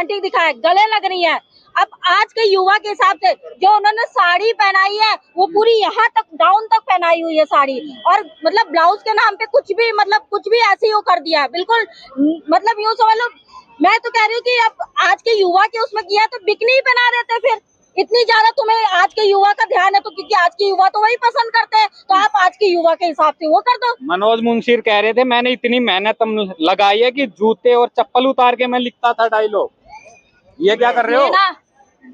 Romantic दिखाया, गले लग रही है। अब आज के युवा के हिसाब से जो उन्होंने साड़ी पहनाई है वो पूरी यहाँ तक डाउन तक पहनाई हुई है साड़ी, और मतलब ब्लाउज के नाम पे कुछ भी ऐसे ही वो कर दिया है बिल्कुल। मतलब यूँ समझ लो, मैं तो कह रही हूँ कि अब आज के युवा के उसमें किया तो बिकनी ही पहना देते। फिर इतनी ज्यादा तुम्हें आज के युवा का ध्यान है तो, क्योंकि आज के युवा तो वही पसंद करते हैं, तो आप आज के युवा के हिसाब से वो कर दो। मनोज मुंशीर कह रहे थे मैंने इतनी मेहनत लगाई है कि जूते और चप्पल उतार के मैं लिखता था डायलॉग। ये क्या कर रहे हो? ना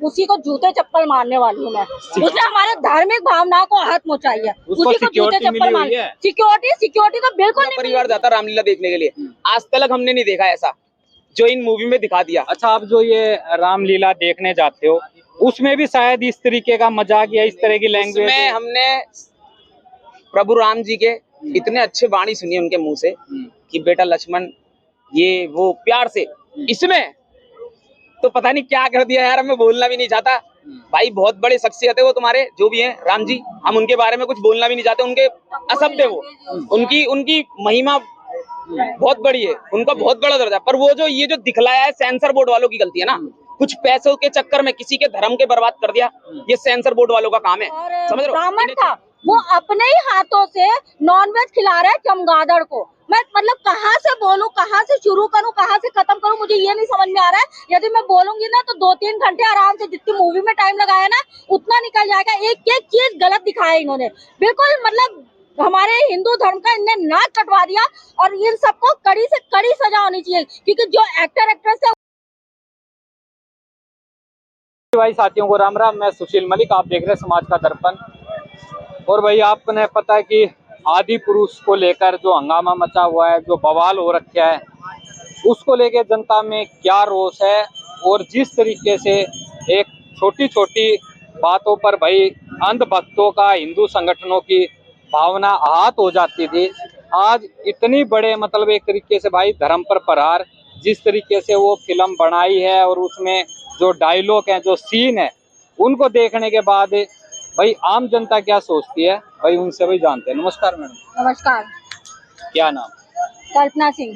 उसी को जूते चप्पल मारने वाली हूँ मैं। उसने हमारे धार्मिक भावनाओं को हाथ मचाई है, उसी को जूते चप्पल मार। सिक्योरिटी तो बिल्कुल नहीं। परिवार जाता रामलीला देखने के लिए, आज तक हमने नहीं देखा ऐसा जो इन मूवी में दिखा दिया। अच्छा, आप जो ये रामलीला देखने जाते हो उसमें भी शायद इस तरीके का मजाक या इस तरह की लैंग्वेज में हमने प्रभु राम जी के इतने अच्छे वाणी सुनी उनके मुंह से कि बेटा लक्ष्मण ये वो प्यार से, इसमें तो पता नहीं क्या कर दिया यार, मैं बोलना भी नहीं चाहता भाई। बहुत बड़े शख्सियत है वो तुम्हारे जो भी हैं राम जी, हम उनके बारे में कुछ बोलना भी नहीं चाहते। उनके असभ्य वो उनकी महिमा बहुत बड़ी है, उनका बहुत बड़ा दर्जा। पर वो जो ये जो दिखलाया है सेंसर बोर्ड वालों की गलती है ना, कुछ पैसों के चक्कर में किसी के धर्म के बर्बाद कर दिया, ये सेंसर बोर्ड वालों का काम है। समझ रहे हो? ब्राह्मण था वो अपने ही हाथों से नॉनवेज खिला रहा है चमगादड़ को। मैं मतलब कहाँ से बोलूं, कहाँ से शुरू करूं, कहाँ से खत्म करूं, मुझे ये नहीं समझ में आ रहा है। यदि मैं बोलूंगी ना तो 2-3 घंटे आराम से, जितनी मूवी में टाइम लगाया ना उतना निकल जाएगा। एक एक चीज गलत दिखाया इन्होंने बिल्कुल। मतलब हमारे हिंदू धर्म का इनने नाक कटवा दिया, और इन सबको कड़ी से कड़ी सजा होनी चाहिए, क्योंकि जो एक्टर एक्ट्रेस है। भाई साथियों को राम राम, मैं सुशील मलिक, आप देख रहे हैं समाज का दर्पण। और भाई आपने पता है कि आदि पुरुष को लेकर जो हंगामा मचा हुआ है, जो बवाल हो रखा है, उसको लेकर जनता में क्या रोष है। और जिस तरीके से एक छोटी छोटी बातों पर भाई अंधभक्तों का, हिंदू संगठनों की भावना आहत हो जाती थी, आज इतनी बड़े मतलब एक तरीके से भाई धर्म पर प्रहार, जिस तरीके से वो फिल्म बनाई है और उसमें जो डायलॉग है, जो सीन है, उनको देखने के बाद भाई आम जनता क्या सोचती है भाई उनसे भाई जानते हैं। नमस्कार मैडम। नमस्कार। क्या नाम? कल्पना सिंह।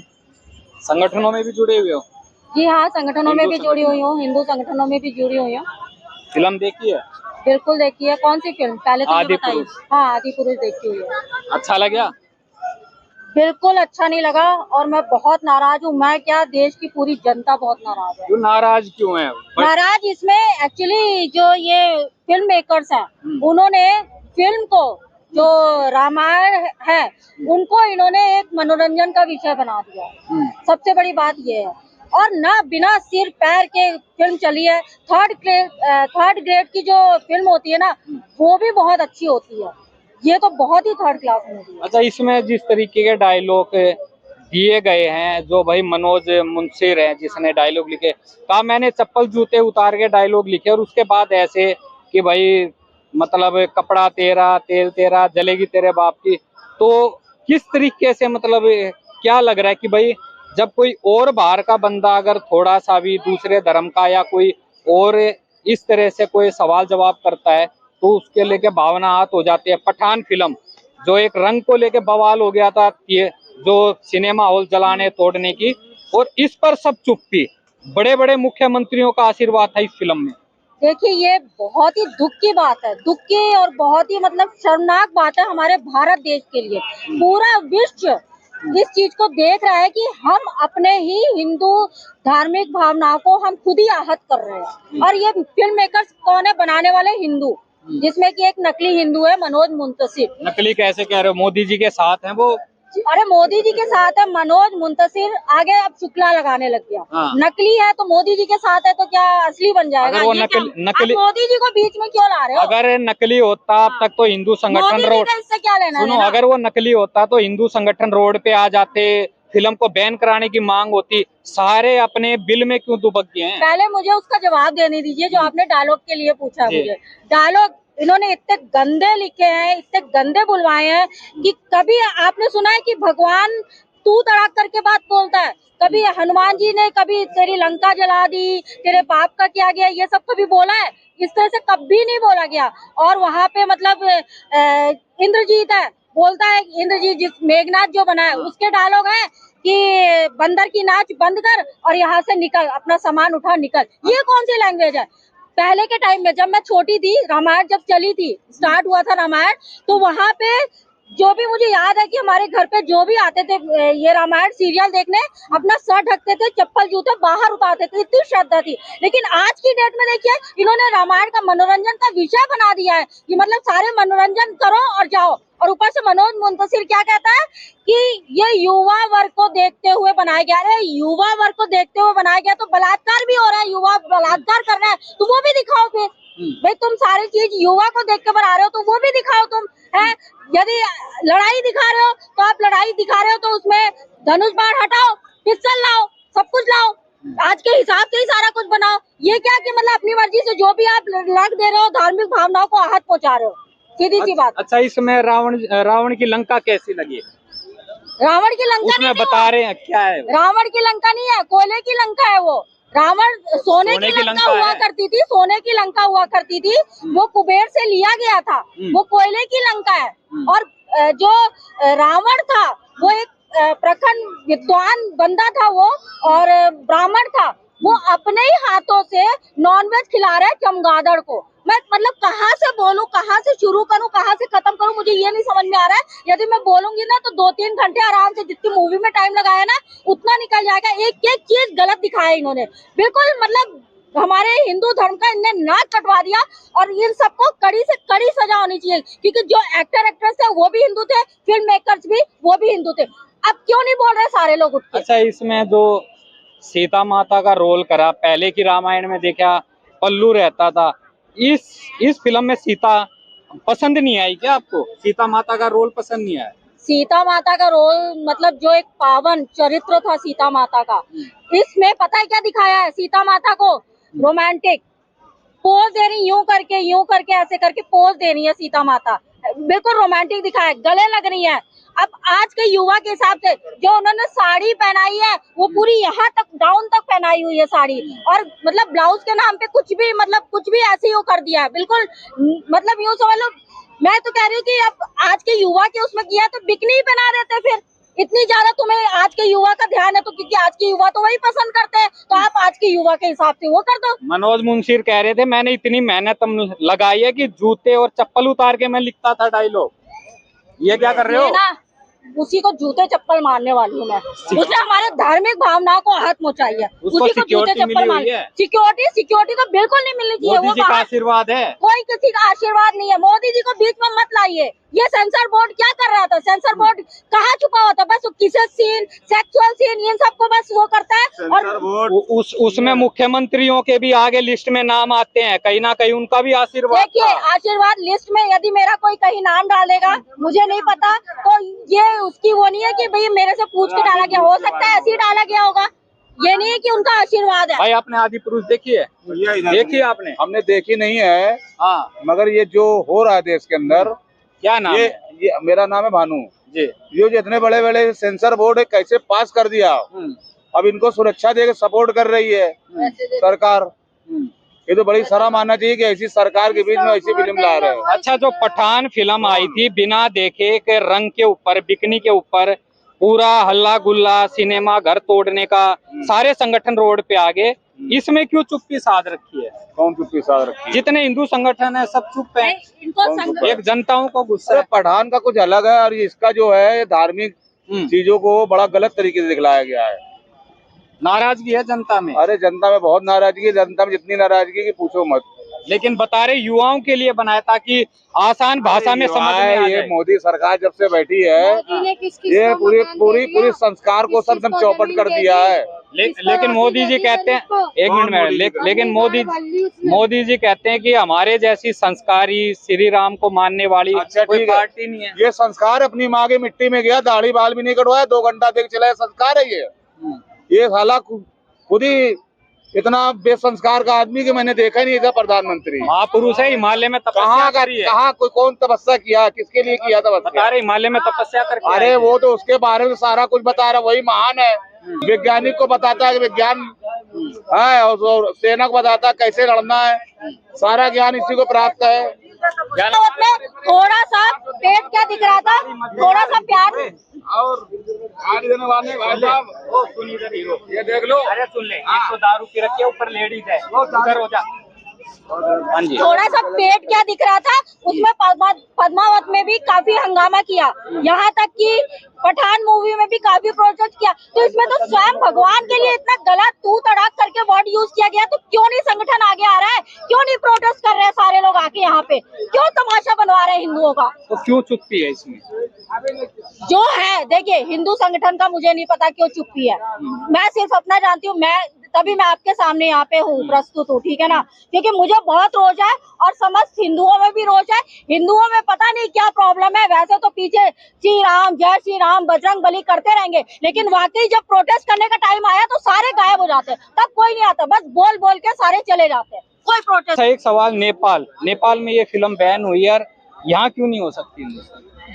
संगठनों में भी जुड़े हुए हो? जी हाँ, संगठनों में भी जुड़ी हुई हूँ, हिंदू संगठनों में भी जुड़ी हुई हूँ। फिल्म देखी है? बिल्कुल देखी है। कौन सी फिल्म? पहले तो आदि बताइए। पुरुष। हाँ, आदि पुरुष देखी हुई है। अच्छा लगा? बिल्कुल अच्छा नहीं लगा, और मैं बहुत नाराज हूँ। मैं क्या, देश की पूरी जनता बहुत नाराज है। क्यों नाराज क्यों है? नाराज इसमें एक्चुअली जो ये फिल्म मेकर्स हैं, उन्होंने फिल्म को, जो रामायण है, उनको इन्होंने एक मनोरंजन का विषय बना दिया। सबसे बड़ी बात ये है। और ना बिना सिर पैर के फिल्म चली है। थर्ड ग्रेड की जो फिल्म होती है ना, वो भी बहुत अच्छी होती है। ये तो बहुत ही थर्ड क्लास मूवी है। अच्छा, इसमें जिस तरीके के डायलॉग दिए गए हैं, जो भाई मनोज मुंशीर है जिसने डायलॉग लिखे, कहा मैंने चप्पल जूते उतार के डायलॉग लिखे, और उसके बाद ऐसे कि भाई मतलब कपड़ा तेरा, तेल तेरा, जलेगी तेरे बाप की। तो किस तरीके से मतलब क्या लग रहा है कि भाई जब कोई और बाहर का बंदा अगर थोड़ा सा भी दूसरे धर्म का या कोई और इस तरह से कोई सवाल जवाब करता है तो उसके लेके भावना आहत हो जाती है। पठान फिल्म जो एक रंग को लेके बवाल हो गया था, ये जो सिनेमा हॉल जलाने तोड़ने की, और इस पर सब चुप्पी, बड़े बड़े मुख्यमंत्रियों का आशीर्वाद था इस फिल्म में। देखिए, ये बहुत ही दुख की बात है, दुख की और बहुत ही मतलब शर्मनाक बात है हमारे भारत देश के लिए। पूरा विश्व इस चीज को देख रहा है कि हम अपने ही हिंदू धार्मिक भावनाओं को हम खुद ही आहत कर रहे हैं। और ये फिल्म मेकर्स कौन है? बनाने वाले हिंदू, जिसमें कि एक नकली हिंदू है, मनोज मुंतशिर। नकली कैसे कह रहे हो? मोदी जी के साथ हैं वो। अरे मोदी जी के साथ है मनोज मुंतशिर, आगे अब शुक्ला लगाने लग गया। हाँ। नकली है तो मोदी जी के साथ है तो क्या असली बन जाएगा? अगर वो नकली मोदी जी को बीच में क्यों ला रहे हो? अगर नकली होता अब तक तो हिंदू संगठन रोड, इससे क्या लेना? सुनो, अगर वो नकली होता तो हिंदू संगठन रोड पे आ जाते, फिल्म को बैन कराने की मांग होती। सारे अपने बिल में क्यों दुबक गए हैं? पहले मुझे उसका जवाब देने दीजिए जो आपने डायलॉग के लिए पूछा। मुझे डायलॉग इन्होंने इतने गंदे लिखे हैं, इतने गंदे बुलवाए हैं कि कभी आपने सुना है कि भगवान तू तड़ाक करके बात बोलता है? कभी हनुमान जी ने कभी तेरी लंका जला दी, तेरे बाप का क्या गया, ये सब कभी बोला है? इस तरह से कभी नहीं बोला गया। और वहाँ पे मतलब इंद्रजीत है, बोलता है इंद्रजीत, जिस मेघनाथ जो बना है उसके डायलॉग है कि बंदर की नाच बंद कर और यहाँ से निकल, अपना सामान उठा निकल। ये कौन सी लैंग्वेज है? पहले के टाइम में जब मैं छोटी थी, रामायण जब चली थी, स्टार्ट हुआ था रामायण, तो वहां पे जो भी मुझे याद है कि हमारे घर पे जो भी आते थे ये रामायण सीरियल देखने, अपना सर ढकते थे, चप्पल जूते बाहर उतारते थे, इतनी श्रद्धा थी। लेकिन आज की डेट में देखिए, इन्होंने रामायण का मनोरंजन का विषय बना दिया है कि मतलब सारे मनोरंजन करो और जाओ। और ऊपर से मनोज मुंतशिर क्या कहता है कि ये युवा वर्ग को देखते हुए बनाया गया है। युवा वर्ग को देखते हुए बनाया गया तो बलात्कार भी हो रहा है, युवा बलात्कार कर रहा है, तो वो भी दिखाओ फिर। भाई तुम सारी चीज युवा को देख के बना रहे हो तो वो भी दिखाओ तुम, है। यदि लड़ाई दिखा रहे हो तो आप लड़ाई दिखा रहे हो तो उसमें धनुष बाण हटाओ, पिस्टल लाओ, सब कुछ लाओ, आज के हिसाब से ही सारा कुछ बनाओ। ये क्या कि मतलब अपनी मर्जी से जो भी आप लग दे रहे हो, धार्मिक भावनाओं को आहत पहुंचा रहे हो, सीधी सी बात। अच्छा, इसमें रावण की लंका कैसी लगी? रावण की लंका उसमें नहीं थी बता वो। रहे हैं क्या है वो? रावण की लंका नहीं है, कोयले की लंका है वो। रावण सोने की लंका हुआ करती थी, सोने की लंका हुआ करती थी, वो कुबेर से लिया गया था, वो कोयले की लंका है। और जो रावण था वो एक प्रखर विद्वान बंदा था वो, और ब्राह्मण था, वो अपने ही हाथों से नॉनवेज खिला रहा है चमगादड़ को। मैं मतलब कहाँ से बोलूं, कहाँ से शुरू करूं, कहाँ से खत्म करूं, मुझे ये नहीं समझ में आ रहा है। यदि मैं बोलूंगी ना तो 2-3 घंटे आराम से, जितनी मूवी में टाइम लगाया ना उतना निकल जाएगा। एक एक चीज गलत दिखाया इन्होंने, बिल्कुल मतलब हमारे हिंदू धर्म का इनने नाक कटवा दिया। और इन सबको कड़ी से कड़ी सजा होनी चाहिए, क्योंकि जो एक्टर एक्ट्रेस थे वो भी हिंदू थे, फिल्म मेकर्स भी वो भी हिंदू थे। अब क्यों नहीं बोल रहे सारे लोग उठ के? अच्छा, इसमें जो सीता माता का रोल करा, पहले की रामायण में देखा पल्लू रहता था, इस फिल्म में सीता पसंद नहीं आई क्या आपको? सीता माता का रोल पसंद नहीं आया? सीता माता का रोल मतलब जो एक पावन चरित्र था सीता माता का, इसमें पता है क्या दिखाया है? सीता माता को रोमांटिक पोज दे रही, यूं करके ऐसे करके पोज दे रही है सीता माता, बिल्कुल रोमांटिक दिखाया है, गले लग रही है। अब आज के युवा के हिसाब से जो उन्होंने साड़ी पहनाई है वो पूरी यहाँ तक डाउन तक पहनाई हुई है साड़ी, और मतलब ब्लाउज के नाम पे कुछ भी मतलब कुछ भी ऐसे ही वो कर दिया है, बिल्कुल मतलब यूं समझ लो। मैं तो कह रही हूँ कि अब आज के युवा के उसमें किया तो बिकनी ही पहना देते। फिर इतनी ज्यादा तुम्हें आज के युवा का ध्यान है तो, क्योंकि आज के युवा तो वही पसंद करते हैं, तो आप आज के युवा के हिसाब से वो कर दो। मनोज मुंशीर कह रहे थे मैंने इतनी मेहनत लगाई है कि जूते और चप्पल उतार के मैं लिखता था डायलॉग। ये क्या कर रहे हो? ना उसी को जूते चप्पल मारने वाली हूँ मैं। उसने हमारे धार्मिक भावनाओं को हाथ पहुंचाई है, उसी को जूते चप्पल मार। सिक्योरिटी तो बिल्कुल नहीं मिलनी चाहिए, मोदी जी का आशीर्वाद है। कोई किसी का आशीर्वाद नहीं है। मोदी जी को बीच में मत लाइए। ये सेंसर बोर्ड क्या कर रहा था? सेंसर बोर्ड कहाँ छुपा हुआ था? बस किसी सीन, सेक्सुअल सीन, इन सबको बस वो करता है। और उसमें मुख्यमंत्रियों के भी आगे लिस्ट में नाम आते हैं, कहीं ना कहीं उनका भी आशीर्वाद। देखिए, आशीर्वाद लिस्ट में यदि मेरा कोई कहीं नाम डालेगा, मुझे नहीं पता, तो ये उसकी वो नहीं है कि भाई मेरे से पूछ के डाला गया, हो सकता है ऐसे ही डाला गया होगा। ये नहीं है कि उनका आशीर्वाद है। भाई आपने आदि पुरुष देखी है? देखी आपने? हमने देखी नहीं है, हाँ, मगर ये जो हो रहा है देश के अंदर, क्या नाम है? ये मेरा नाम है भानु जी। ये जो इतने बड़े बड़े सेंसर बोर्ड है कैसे पास कर दिया? अब इनको सुरक्षा देकर सपोर्ट कर रही है सरकार। ये तो बड़ी शर्म आना चाहिए कि ऐसी सरकार के बीच में ऐसी फिल्म ला रहे हैं। अच्छा, जो पठान फिल्म आई थी, बिना देखे के रंग के ऊपर, बिकनी के ऊपर पूरा हल्ला गुल्ला, सिनेमा घर तोड़ने का, सारे संगठन रोड पे आ गए, इसमें क्यों चुप्पी साध रखी है? कौन चुप्पी साध रखी है? जितने हिंदू संगठन है सब चुप है, इनको एक जनताओं को गुस्सा अरे है। पठान का कुछ अलग है और इसका जो है धार्मिक चीजों को बड़ा गलत तरीके से दिखलाया गया है। नाराजगी है जनता में। अरे जनता में बहुत नाराजगी है, जनता में जितनी नाराजगी की पूछो मत। लेकिन बता रहे युवाओं के लिए बनाया ताकि आसान भाषा में समझ में आ ये जाए। मोदी सरकार जब से बैठी है, ये पूरी संस्कार को सब एकदम चौपट कर दिया है। लेकिन मोदी जी कहते हैं, एक मिनट में, लेकिन मोदी जी कहते हैं कि हमारे जैसी संस्कारी श्री राम को मानने वाली अच्छा, कोई ठीक है। पार्टी नहीं है। ये संस्कार अपनी माँ की मिट्टी में गया, दाढ़ी बाल भी नहीं कटवाया, 2 घंटा देख चला, संस्कार है ये साला खुद ही इतना बेसंस्कार का आदमी कि मैंने देखा ही नहीं था। प्रधानमंत्री महापुरुष है, हिमालय में तपस्या करी है। कहाँ कौन तपस्या किया, किसके लिए किया तपस्या? बता रहे हिमालय में तपस्या करके। अरे वो तो उसके बारे में सारा कुछ बता रहा, वही महान है। वैज्ञानिक को बताता है कि विज्ञान है, और सेना को बताता है कैसे लड़ना है, सारा ज्ञान इसी को प्राप्त है। थोड़ा सा पेट क्या दिख रहा था, थोड़ा सा प्यार और गाड़ी देने वाले भाई साहब वो सुन इधर हीरो, ये देख लो। अरे सुन ले, एक तो दारू पी रखी है, ऊपर लेडीज है, उधर हो जा। हाँ जी। थोड़ा सा पेट क्या दिख रहा था उसमें पद्मावत में भी काफी हंगामा किया, यहाँ तक कि पठान मूवी में भी काफी प्रोटेस्ट किया। तो इसमें तो स्वयं भगवान के लिए इतना गलत तू तड़ाक करके वर्ड यूज किया गया, तो क्यों नहीं संगठन आगे आ रहा है, क्यों नहीं प्रोटेस्ट कर रहे हैं सारे लोग आके यहाँ पे, क्यों तमाशा बनवा रहे हैं हिंदुओं का? तो क्यों चुप्पी है इसमें? जो है देखिए, हिंदू संगठन का मुझे नहीं पता क्यों चुप्पी है, मैं सिर्फ अपना जानती हूँ, तभी मैं आपके सामने यहाँ पे हूँ, प्रस्तुत हूँ, ठीक है ना, क्योंकि मुझे बहुत रोष है और समस्त हिंदुओं में भी रोष है। हिंदुओं में पता नहीं क्या प्रॉब्लम है, वैसे तो पीछे श्री राम, जय श्री राम, बजरंग बली करते रहेंगे, लेकिन वाकई जब प्रोटेस्ट करने का टाइम आया तो सारे गायब हो जाते हैं, तब कोई नहीं आता, बस बोल बोल के सारे चले जाते हैं, कोई प्रोटेस्ट। एक सवाल, नेपाल में ये फिल्म बैन हुई है, यहाँ क्यों नहीं हो सकती?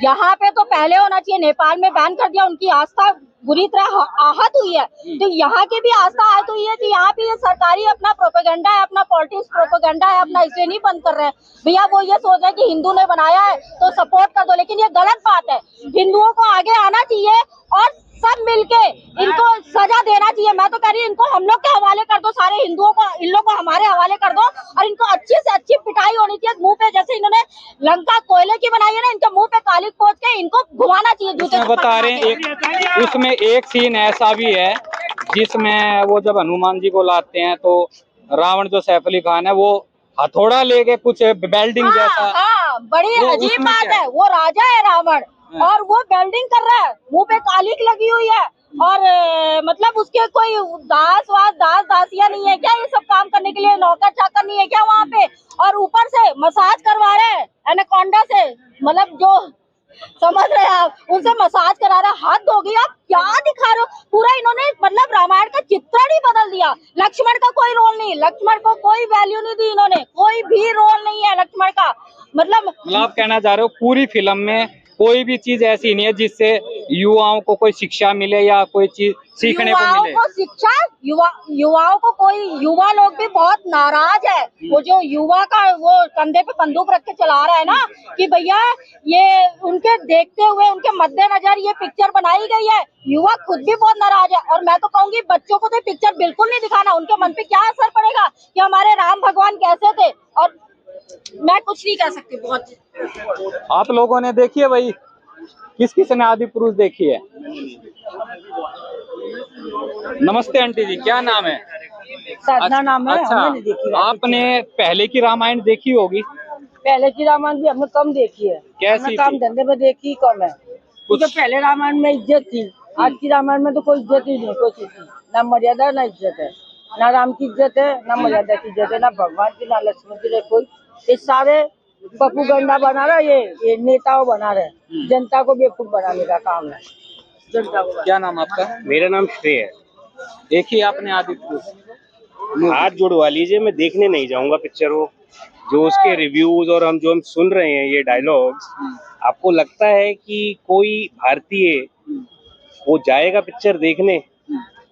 यहाँ पे तो पहले होना चाहिए, नेपाल में बैन कर दिया, उनकी आस्था बुरी तरह आहत हुई है, तो यहाँ की भी आस्था आहत हुई है कि यहाँ भी ये सरकारी अपना प्रोपेगेंडा है, अपना पॉलिटिक्स प्रोपेगेंडा है अपना, इसलिए नहीं बंद कर रहे हैं भैया। वो ये सोच रहे हैं कि हिंदू ने बनाया है तो सपोर्ट कर दो, लेकिन ये गलत बात है। हिंदुओं को आगे आना चाहिए और सब मिलके इनको सजा देना चाहिए। मैं तो कह रही हूँ इनको हम लोग के हवाले कर दो, सारे हिंदुओं को, इन लोगों को हमारे हवाले कर दो, और इनको अच्छी से अच्छी पिटाई होनी चाहिए मुंह पे, जैसे इन्होंने लंका कोयले की बनाई है ना, इनके मुंह पे कालिक पोत के इनको घुमाना चाहिए जूते। बता रहे हैं उसमें एक सीन ऐसा भी है जिसमें वो जब हनुमान जी को लाते हैं तो रावण जो सैफ अली खान है वो हथौड़ा लेके कुछ बेल्डिंग जैसा, हाँ, बड़ी अजीब बात है, वो राजा है रावण और वो वेल्डिंग कर रहा है, मुंह पे कालिक लगी हुई है, और मतलब उसके कोई दासियां नहीं है क्या ये सब काम करने के लिए, नौकर चाकर नहीं है क्या वहाँ पे, और ऊपर से मसाज करवा रहे हैं एनाकोंडा से, मतलब जो समझ रहे हैं आप, उनसे मसाज करा रहे हैं। हाथ धोगी, आप क्या दिखा रहे हो? पूरा इन्होंने मतलब रामायण का चित्रण ही बदल दिया। लक्ष्मण का कोई रोल नहीं, लक्ष्मण को कोई वैल्यू नहीं दी इन्होंने, कोई भी रोल नहीं है लक्ष्मण का। मतलब आप कहना चाह रहे हो पूरी फिल्म में कोई भी चीज ऐसी नहीं है जिससे युवाओं को कोई शिक्षा मिले या कोई चीज सीखने को मिले? युवाओं को शिक्षा, युवाओं को कोई, युवा लोग भी बहुत नाराज है। वो जो युवा का वो कंधे पे बंदूक रख के चला रहा है ना कि भैया ये उनके देखते हुए, उनके मद्देनजर ये पिक्चर बनाई गई है, युवा खुद भी बहुत नाराज है। और मैं तो कहूँगी बच्चों को तो पिक्चर बिल्कुल नहीं दिखाना, उनके मन पे क्या असर पड़ेगा कि हमारे राम भगवान कैसे थे, और मैं कुछ नहीं कह सकती। बहुत आप लोगों ने देखी है भाई, किस किस ने आदि पुरुष देखी है? नमस्ते आंटी जी, क्या नाम है? साधना नाम है। अच्छा, हमने नहीं देखी। आपने पहले की रामायण देखी होगी? पहले की रामायण भी हमने कम देखी है। कैसी हमने काम थी? धंधे में देखी कम है, क्योंकि पहले रामायण में इज्जत थी, आज की रामायण में तो कोई इज्जत ही नहीं, कोई चीज की, ना मर्यादा ना इज्जत है, ना राम की इज्जत है, ना मर्यादा की इज्जत है, ना भगवान की, ना लक्ष्मण की, कोई। ये सारे पप्पू गंडा बना रहा है, ये नेताओं बना रहे, जनता को बेवकूफ बनाने का काम है जनता को। क्या नाम आपका? मेरा नाम श्रेय है। देखिए आपने आदि पुरुष? हाथ जुड़वा लीजिए, मैं देखने नहीं जाऊंगा पिक्चर को। जो उसके रिव्यूज और हम सुन रहे हैं ये डायलॉग्स, आपको लगता है कि कोई भारतीय वो जाएगा पिक्चर देखने?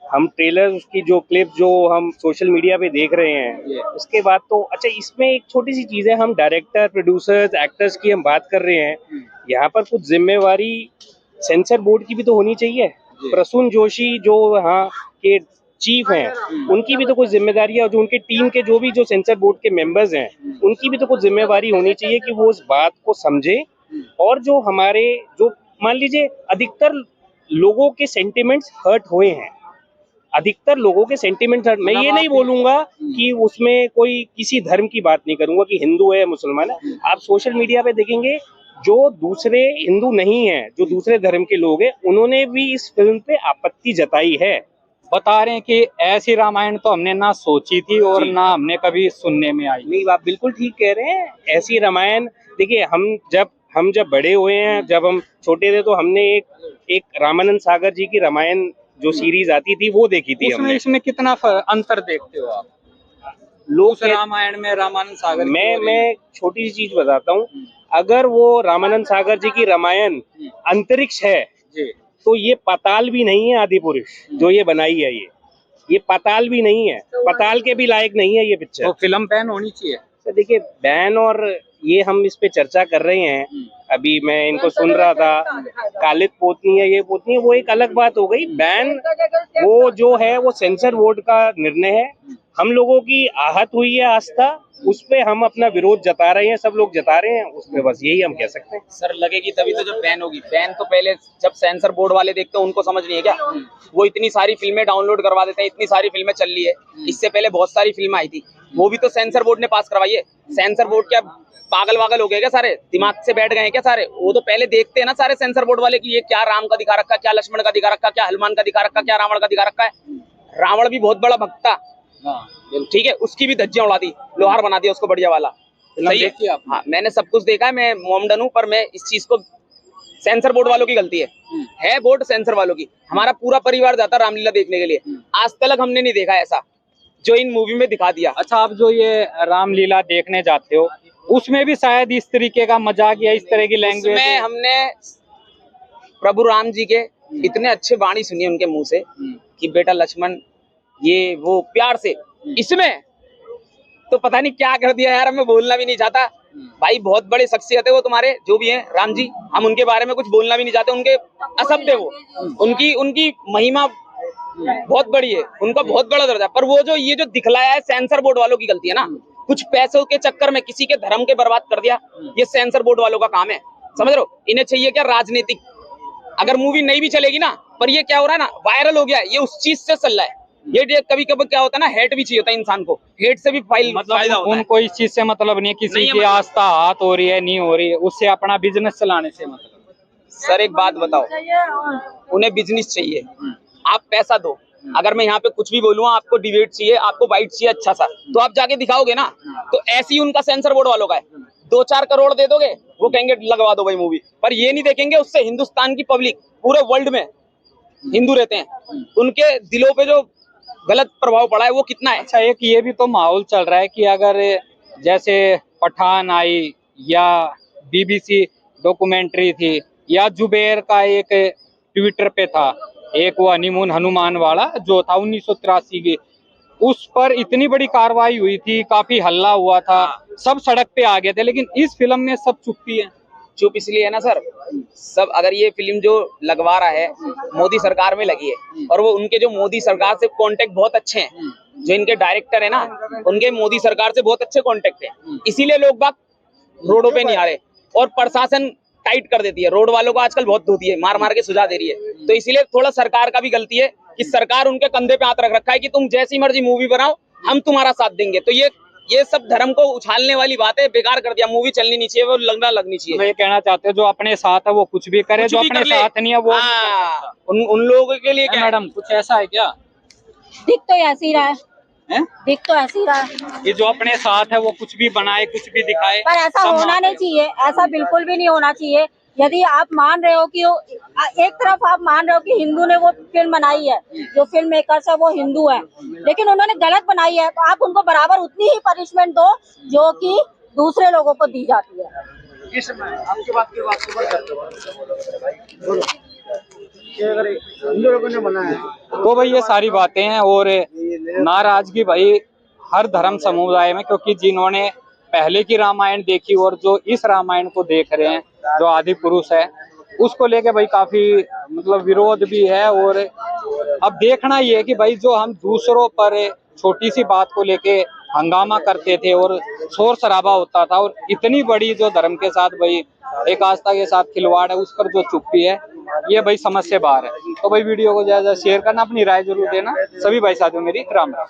हम ट्रेलर, उसकी जो क्लिप जो हम सोशल मीडिया पे देख रहे हैं, उसके बाद तो अच्छा, इसमें एक छोटी सी चीज है, हम डायरेक्टर, प्रोड्यूसर्स, एक्टर्स की हम बात कर रहे हैं, यहाँ पर कुछ जिम्मेवारी सेंसर बोर्ड की भी तो होनी चाहिए। प्रसून जोशी जो यहाँ के चीफ हैं, उनकी भी तो कुछ जिम्मेदारी है, जो उनके टीम के जो भी जो सेंसर बोर्ड के मेंबर्स हैं, उनकी भी तो कुछ जिम्मेवारी होनी चाहिए कि वो उस बात को समझे, और जो हमारे जो मान लीजिए अधिकतर लोगों के सेंटिमेंट्स हर्ट हुए हैं, अधिकतर लोगों के सेंटिमेंट, मैं ये नहीं बोलूंगा कि उसमें कोई किसी धर्म की बात नहीं करूंगा कि हिंदू है मुसलमान है। आप सोशल मीडिया पे देखेंगे जो दूसरे हिंदू नहीं है, जो दूसरे धर्म के लोग हैं, उन्होंने भी इस फिल्म पे आपत्ति जताई है। बता रहे हैं कि ऐसी रामायण तो हमने ना सोची थी और ना हमने कभी सुनने में आई। नहीं, आप बिल्कुल ठीक कह रहे हैं। ऐसी रामायण देखिए, हम जब बड़े हुए हैं, जब हम छोटे थे तो हमने एक रामानंद सागर जी की रामायण जो सीरीज आती थी वो देखी थी हमने। इसमें कितना अंतर देखते हो आप? लोग रामायण में रामानंद सागर, मैं छोटी सी चीज बताता हूँ, अगर वो रामानंद सागर जी की रामायण अंतरिक्ष है तो ये पाताल भी नहीं है। आदि पुरुष जो ये बनाई है, ये पाताल भी नहीं है, पाताल के भी लायक नहीं है ये पिक्चर। तो फिल्म बैन होनी चाहिए। तो देखिए, बैन और ये हम इस पे चर्चा कर रहे हैं, अभी मैं इनको सुन रहा था, कालिद पोतनी है, ये पोतनी है, वो एक अलग बात हो गई। बैन वो जो है वो सेंसर बोर्ड का निर्णय है। हम लोगों की आहत हुई है आस्था, उस पे हम अपना विरोध जता रहे हैं, सब लोग जता रहे हैं उस पे, बस यही हम कह सकते हैं। सर लगेगी तभी तो जब बैन होगी। बैन तो पहले जब सेंसर बोर्ड वाले देखते हैं उनको समझ नहीं है क्या? वो इतनी सारी फिल्में डाउनलोड करवा देते हैं, इतनी सारी फिल्में चल रही है, इससे पहले बहुत सारी फिल्में आई थी, वो भी तो सेंसर बोर्ड ने पास करवाई है। सेंसर बोर्ड क्या पागल वागल हो गए क्या सारे? दिमाग से बैठ गए हैं क्या सारे? वो तो पहले देखते हैं ना सारे सेंसर बोर्ड वाले कि ये क्या राम का दिखा रखा, क्या लक्ष्मण का दिखा रखा, क्या हनुमान का दिखा रखा, क्या रावण का दिखा रखा है। रावण भी बहुत बड़ा भक्त था, ठीक है, उसकी भी धज्जियां उड़ा दी, लोहार बना दिया उसको बढ़िया वाला। सही है? हाँ, मैंने सब कुछ देखा है, मैं मोमडन हूँ, पर मैं इस चीज को सेंसर बोर्ड वालों की गलती है बोर्ड सेंसर वालों की। हमारा पूरा परिवार जाता रामलीला देखने के लिए, आज तक हमने नहीं देखा ऐसा जो इन मूवी में दिखा दिया। अच्छा, आप जो ये रामलीला देखने जाते हो उसमें भी शायद इस तरीके का मजाक या इस तरह की लैंग्वेज में हमने प्रभु राम जी के इतने अच्छे वाणी सुनी उनके मुंह से कि बेटा लक्ष्मण ये वो प्यार से, इसमें तो पता नहीं क्या कर दिया यार, मैं बोलना भी नहीं चाहता भाई। बहुत बड़े शख्सियत है वो तुम्हारे जो भी हैं राम जी, हम उनके बारे में कुछ बोलना भी नहीं चाहते। उनके असभ्य वो उनकी महिमा बहुत बड़ी है, उनका बहुत बड़ा दर्जा, पर वो जो ये जो दिखलाया है सेंसर बोर्ड वालों की गलती है ना। कुछ पैसों के चक्कर में किसी के धर्म के बर्बाद कर दिया, ये सेंसर बोर्ड वालों का काम है, समझ रहे हो? इन्हें चाहिए क्या राजनीतिक, अगर मूवी नहीं भी चलेगी ना, पर ये क्या हो रहा है ना, वायरल हो गया, ये उस चीज से चल रहा है। ये कभी कभी क्या होता है ना, हेट भी चाहिए होता है इंसान को, हेट से भी फायदा होता है। उनको इस चीज से मतलब नहीं है, किसी की आस्था हाथ हो रही है नहीं हो रही है, उससे अपना बिजनेस चलाने से मतलब। सर एक बात बताओ, उन्हें बिजनेस चाहिए, आप पैसा दो। अगर मैं यहाँ पे कुछ भी बोलूँ, आपको डिबेट चाहिए, आपको बाइट चाहिए अच्छा सा, तो आप जाके दिखाओगे ना। तो ऐसे ही उनका सेंसर बोर्ड वालों का है, 2-4 करोड़ दे दोगे, वो कहेंगे लगवा दो भाई मूवी, पर ये नहीं देखेंगे उससे हिंदुस्तान की पब्लिक, पूरे वर्ल्ड में हिंदू रहते हैं, उनके दिलों पे जो गलत प्रभाव पड़ा है वो कितना है। अच्छा, एक ये भी तो माहौल चल रहा है कि अगर जैसे पठान आई या BBC डॉक्यूमेंट्री थी या जुबेर का एक ट्विटर पे था एक वो हनीमून हनुमान वाला जो था 1983 की, उस पर इतनी बड़ी कार्रवाई हुई थी, काफी हल्ला हुआ था, सब सड़क पे आ गए थे, लेकिन इस फिल्म में सब चुप्पी है। चुप इसलिए है ना सर, सब अगर ये फिल्म जो लगवा रहा है मोदी सरकार में लगी है, और वो उनके जो मोदी सरकार से कांटेक्ट बहुत अच्छे हैं, जो इनके डायरेक्टर है ना उनके मोदी सरकार से बहुत अच्छे कांटेक्ट है, इसीलिए लोग बाग रोडों पे नहीं आ रहे। और प्रशासन टाइट कर देती है, रोड वालों को आजकल बहुत धोती है, मार मार के सुझा दे रही है, तो इसीलिए थोड़ा सरकार का भी गलती है कि सरकार उनके कंधे पे हाथ रख रखा है कि तुम जैसी मर्जी मूवी बनाओ, हम तुम्हारा साथ देंगे। तो ये सब धर्म को उछालने वाली बात है, बेकार कर दिया। मूवी चलनी नहीं चाहिए, वो लगनी चाहिए। मैं ये कहना चाहते हो जो अपने साथ है वो कुछ भी करे, जो अपने साथ नहीं है वो उन लोगों के लिए क्या मैडम कुछ ऐसा है क्या? दिख तो ऐसे ही रहा है, दिख तो ऐसे ही रहा है कि जो अपने साथ है वो कुछ भी बनाए, कुछ भी दिखाए, पर ऐसा होना नहीं चाहिए, ऐसा बिल्कुल भी नहीं होना चाहिए। यदि आप मान रहे हो कि एक तरफ आप मान रहे हो कि हिंदू ने वो फिल्म बनाई है, जो फिल्म मेकर्स है वो हिंदू है, लेकिन उन्होंने गलत बनाई है, तो आप उनको बराबर उतनी ही पनिशमेंट दो जो कि दूसरे लोगों को दी जाती है। आपकी बात अगर हिंदू लोगों ने बनाया तो भाई ये सारी बातें हैं। और नाराजगी भाई हर धर्म समुदाय में, क्योंकि जिन्होंने पहले की रामायण देखी और जो इस रामायण को देख रहे हैं, जो आदि पुरुष है, उसको लेके भाई काफी मतलब विरोध भी है। और अब देखना ये है कि भाई जो हम दूसरों पर छोटी सी बात को लेके हंगामा करते थे और शोर शराबा होता था, और इतनी बड़ी जो धर्म के साथ भाई एक आस्था के साथ खिलवाड़ है, उस पर जो चुप्पी है, ये भाई समझ से बाहर है। तो भाई वीडियो को ज्यादा शेयर करना, अपनी राय जरूर देना। सभी भाई साथियों मेरी राम राम।